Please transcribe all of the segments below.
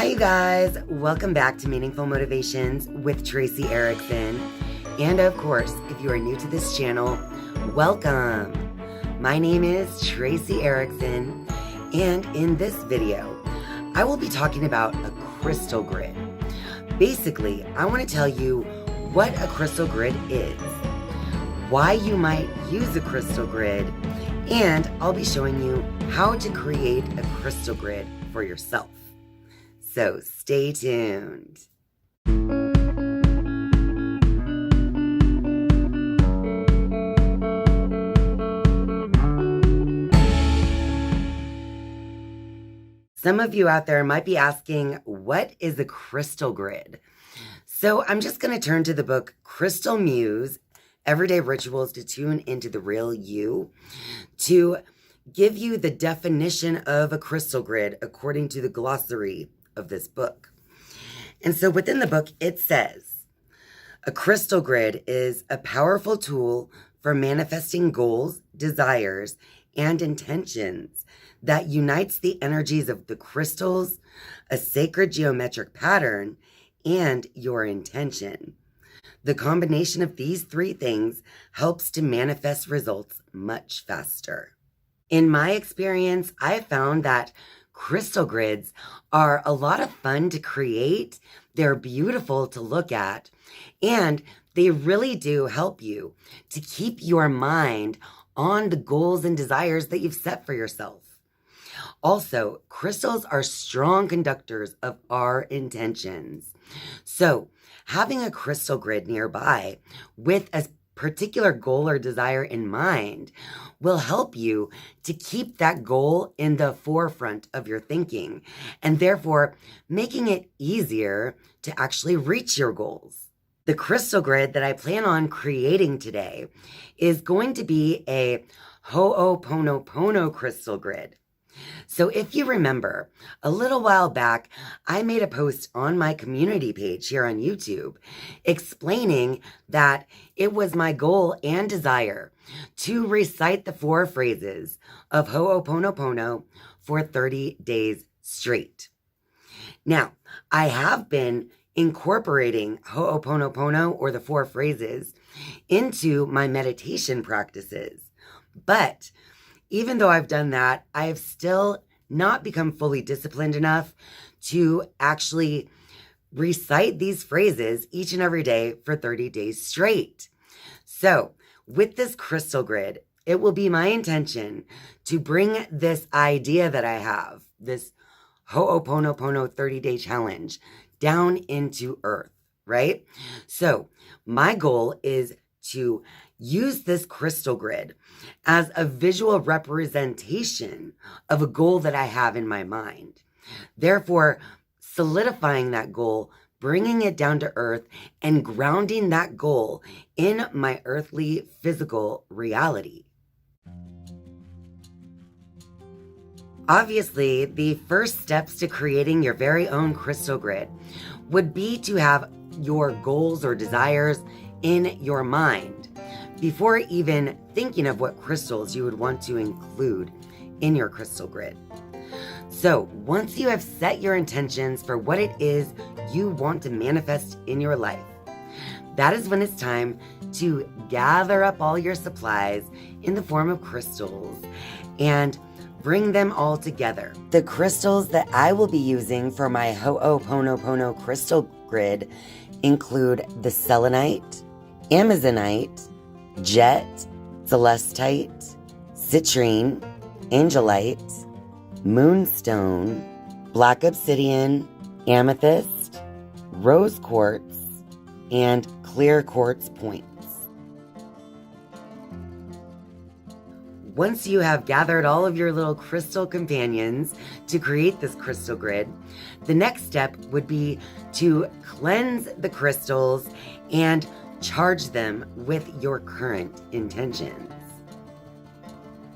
Hi, you guys. Welcome back to Meaningful Motivations with Tracy Erickson. And of course, if you are new to this channel, welcome. My name is Tracy Erickson, and in this video, I will be talking about a crystal grid. Basically, I want to tell you what a crystal grid is, why you might use a crystal grid, and I'll be showing you how to create a crystal grid for yourself. So stay tuned. Some of you out there might be asking, what is a crystal grid? So I'm just going to turn to the book Crystal Muse, Everyday Rituals to Tune into the Real You, to give you the definition of a crystal grid according to the glossary of this book. And so within the book, it says, a crystal grid is a powerful tool for manifesting goals, desires, and intentions that unites the energies of the crystals, a sacred geometric pattern, and your intention. The combination of these three things helps to manifest results much faster. In my experience, I found that crystal grids are a lot of fun to create. They're beautiful to look at, and they really do help you to keep your mind on the goals and desires that you've set for yourself. Also, crystals are strong conductors of our intentions. So, having a crystal grid nearby with a particular goal or desire in mind will help you to keep that goal in the forefront of your thinking, and therefore making it easier to actually reach your goals. The crystal grid that I plan on creating today is going to be a Ho'oponopono crystal grid. So if you remember, a little while back, I made a post on my community page here on YouTube explaining that it was my goal and desire to recite the 4 phrases of Ho'oponopono for 30 days straight. Now, I have been incorporating Ho'oponopono, or the 4 phrases, into my meditation practices, but even though I've done that, I have still not become fully disciplined enough to actually recite these phrases each and every day for 30 days straight. So with this crystal grid, it will be my intention to bring this idea that I have, this Ho'oponopono 30-day challenge, down into earth, right? So my goal is to use this crystal grid as a visual representation of a goal that I have in my mind. Therefore, solidifying that goal, bringing it down to earth, and grounding that goal in my earthly physical reality. Obviously, the first steps to creating your very own crystal grid would be to have your goals or desires in your mind before even thinking of what crystals you would want to include in your crystal grid. So once you have set your intentions for what it is you want to manifest in your life, that is when it's time to gather up all your supplies in the form of crystals and bring them all together. The crystals that I will be using for my Ho'oponopono crystal grid include the selenite, amazonite, jet, celestite, citrine, angelite, moonstone, black obsidian, amethyst, rose quartz, and clear quartz points. Once you have gathered all of your little crystal companions to create this crystal grid, the next step would be to cleanse the crystals and charge them with your current intentions.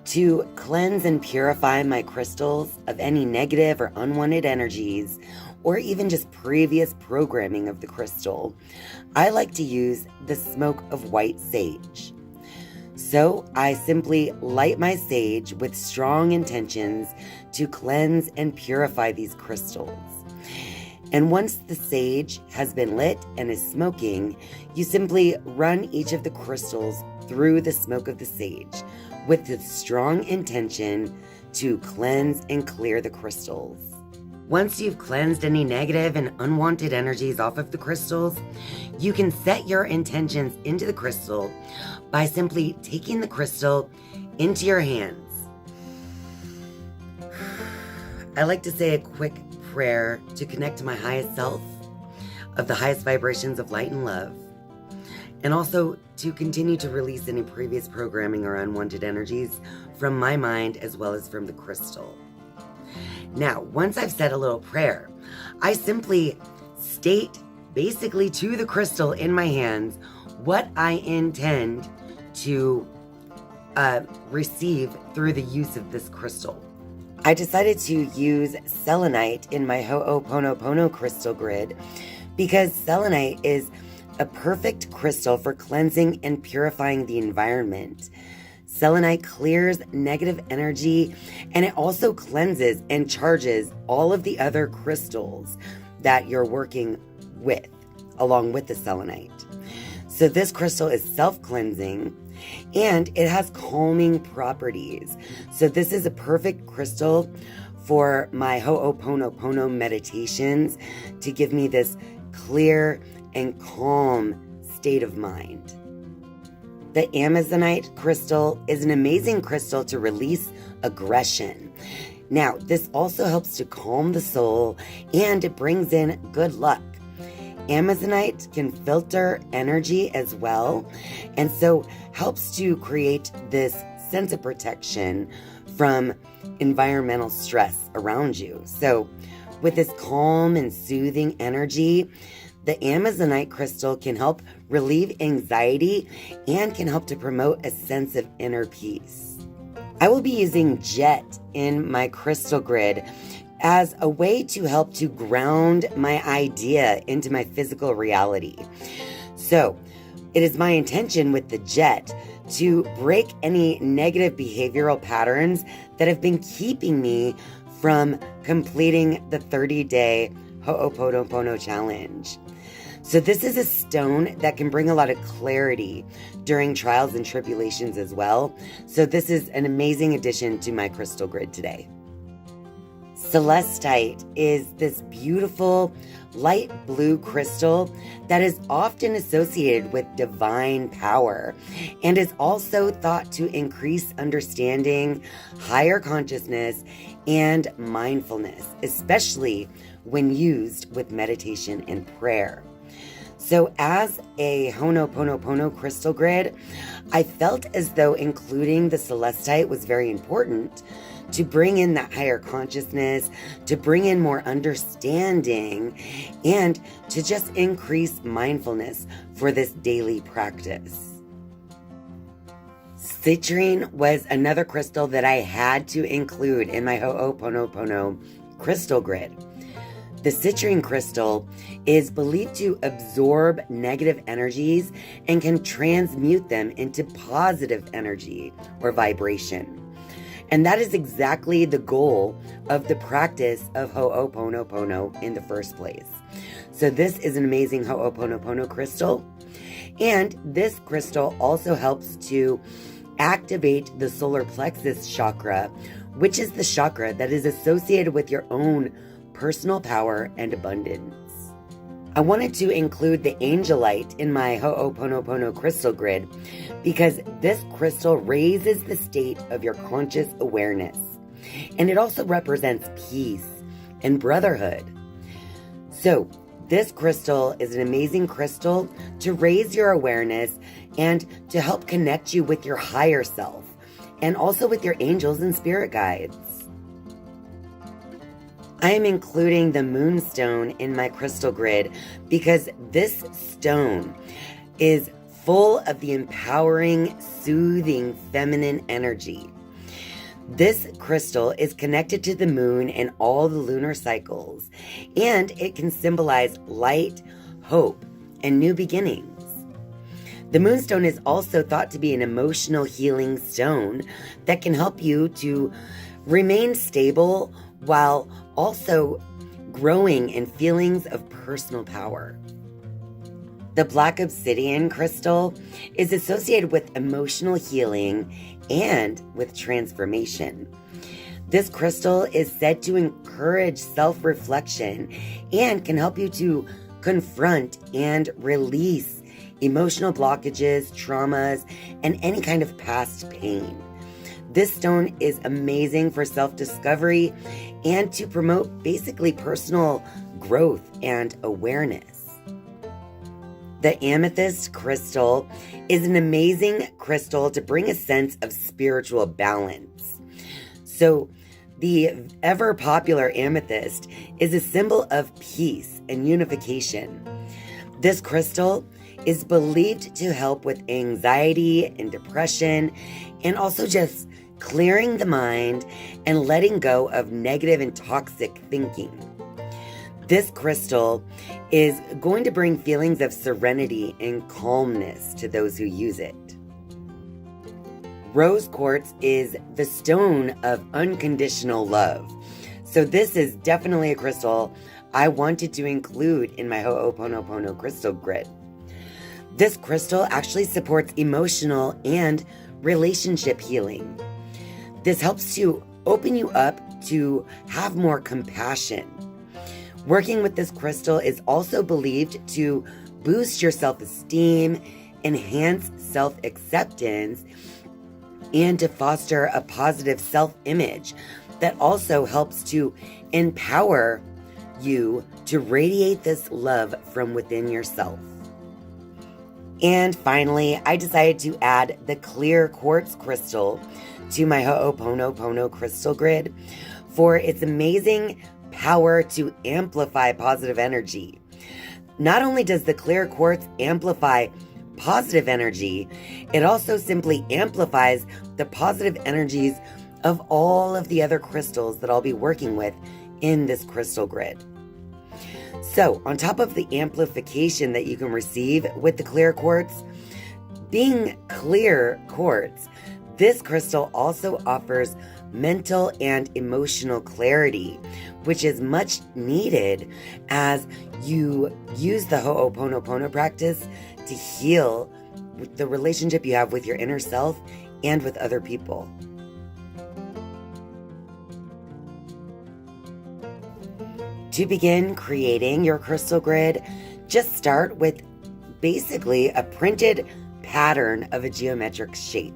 To cleanse and purify my crystals of any negative or unwanted energies, or even just previous programming of the crystal, I like to use the smoke of white sage. So I simply light my sage with strong intentions to cleanse and purify these crystals. And once the sage has been lit and is smoking, you simply run each of the crystals through the smoke of the sage with the strong intention to cleanse and clear the crystals. Once you've cleansed any negative and unwanted energies off of the crystals, you can set your intentions into the crystal by simply taking the crystal into your hands. I like to say a quick prayer to connect to my highest self of the highest vibrations of light and love, and also to continue to release any previous programming or unwanted energies from my mind as well as from the crystal. Now, once I've said a little prayer, I simply state basically to the crystal in my hands what I intend to receive through the use of this crystal. I decided to use selenite in my Ho'oponopono crystal grid because selenite is a perfect crystal for cleansing and purifying the environment. Selenite clears negative energy, and it also cleanses and charges all of the other crystals that you're working with, along with the selenite. So this crystal is self-cleansing, and it has calming properties. So this is a perfect crystal for my Ho'oponopono meditations to give me this clear and calm state of mind. The Amazonite crystal is an amazing crystal to release aggression. Now, this also helps to calm the soul, and it brings in good luck. Amazonite can filter energy as well, and so helps to create this sense of protection from environmental stress around you. So with this calm and soothing energy, the Amazonite crystal can help relieve anxiety and can help to promote a sense of inner peace. I will be using jet in my crystal grid as a way to help to ground my idea into my physical reality. So it is my intention with the jet to break any negative behavioral patterns that have been keeping me from completing the 30-day Ho'oponopono challenge. So this is a stone that can bring a lot of clarity during trials and tribulations as well. So this is an amazing addition to my crystal grid today. Celestite is this beautiful light blue crystal that is often associated with divine power and is also thought to increase understanding, higher consciousness, and mindfulness, especially when used with meditation and prayer. So as a Ho'oponopono crystal grid, I felt as though including the celestite was very important to bring in that higher consciousness, to bring in more understanding, and to just increase mindfulness for this daily practice. Citrine was another crystal that I had to include in my Ho'oponopono crystal grid. The citrine crystal is believed to absorb negative energies and can transmute them into positive energy or vibration. And that is exactly the goal of the practice of Ho'oponopono in the first place. So this is an amazing Ho'oponopono crystal. And this crystal also helps to activate the solar plexus chakra, which is the chakra that is associated with your own personal power and abundance. I wanted to include the angelite in my Ho'oponopono crystal grid because this crystal raises the state of your conscious awareness, and it also represents peace and brotherhood. So this crystal is an amazing crystal to raise your awareness and to help connect you with your higher self and also with your angels and spirit guides. I am including the moonstone in my crystal grid because this stone is full of the empowering, soothing feminine energy. This crystal is connected to the moon and all the lunar cycles, and it can symbolize light, hope, and new beginnings. The moonstone is also thought to be an emotional healing stone that can help you to remain stable while also growing in feelings of personal power. The black obsidian crystal is associated with emotional healing and with transformation. This crystal is said to encourage self-reflection and can help you to confront and release emotional blockages, traumas, and any kind of past pain. This stone is amazing for self-discovery and to promote basically personal growth and awareness. The amethyst crystal is an amazing crystal to bring a sense of spiritual balance. So, the ever-popular amethyst is a symbol of peace and unification. This crystal is believed to help with anxiety and depression, and also just clearing the mind and letting go of negative and toxic thinking. This crystal is going to bring feelings of serenity and calmness to those who use it. Rose quartz is the stone of unconditional love. So this is definitely a crystal I wanted to include in my Ho'oponopono crystal grid. This crystal actually supports emotional and relationship healing. This helps to open you up to have more compassion. Working with this crystal is also believed to boost your self-esteem, enhance self-acceptance, and to foster a positive self-image that also helps to empower you to radiate this love from within yourself. And finally, I decided to add the clear quartz crystal to my Ho'oponopono crystal grid for its amazing power to amplify positive energy. Not only does the clear quartz amplify positive energy, it also simply amplifies the positive energies of all of the other crystals that I'll be working with in this crystal grid. So, on top of the amplification that you can receive with the clear quartz, being clear quartz, this crystal also offers mental and emotional clarity, which is much needed as you use the Ho'oponopono practice to heal the relationship you have with your inner self and with other people. To begin creating your crystal grid, just start with basically a printed pattern of a geometric shape.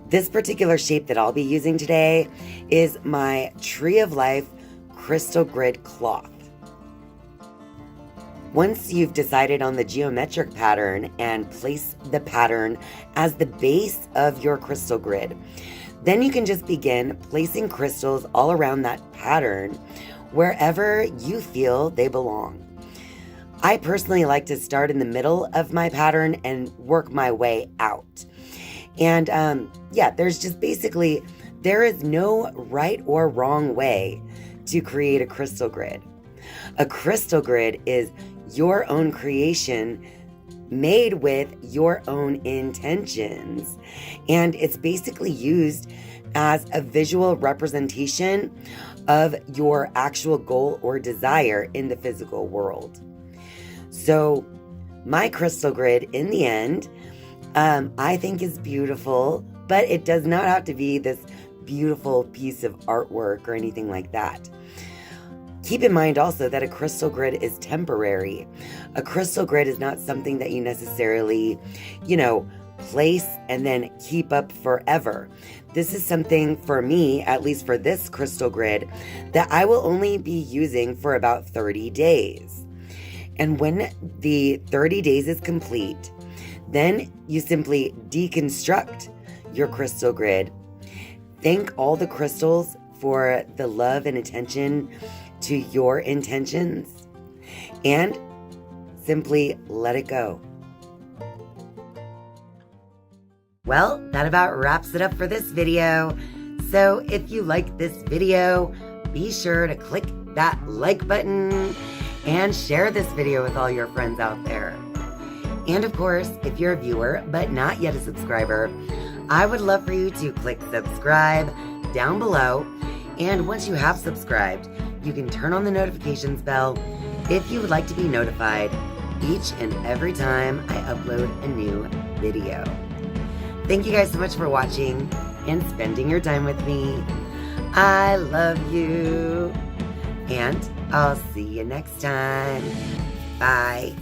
This particular shape that I'll be using today is my Tree of Life crystal grid cloth. Once you've decided on the geometric pattern and place the pattern as the base of your crystal grid, then you can just begin placing crystals all around that pattern wherever you feel they belong. I personally like to start in the middle of my pattern and work my way out. And there is no right or wrong way to create a crystal grid. A crystal grid is your own creation made with your own intentions. And it's basically used as a visual representation of your actual goal or desire in the physical world. So my crystal grid in the end, I think is beautiful, but it does not have to be this beautiful piece of artwork or anything like that. Keep in mind also that a crystal grid is temporary. A crystal grid is not something that you necessarily, place and then keep up forever. This is something for me, at least for this crystal grid, that I will only be using for about 30 days. And when the 30 days is complete, then you simply deconstruct your crystal grid. Thank all the crystals for the love and attention to your intentions, and simply let it go. Well, that about wraps it up for this video. So if you like this video, be sure to click that like button and share this video with all your friends out there. And of course, if you're a viewer but not yet a subscriber, I would love for you to click subscribe down below. And once you have subscribed, you can turn on the notifications bell if you would like to be notified each and every time I upload a new video. Thank you guys so much for watching and spending your time with me. I love you. And I'll see you next time. Bye.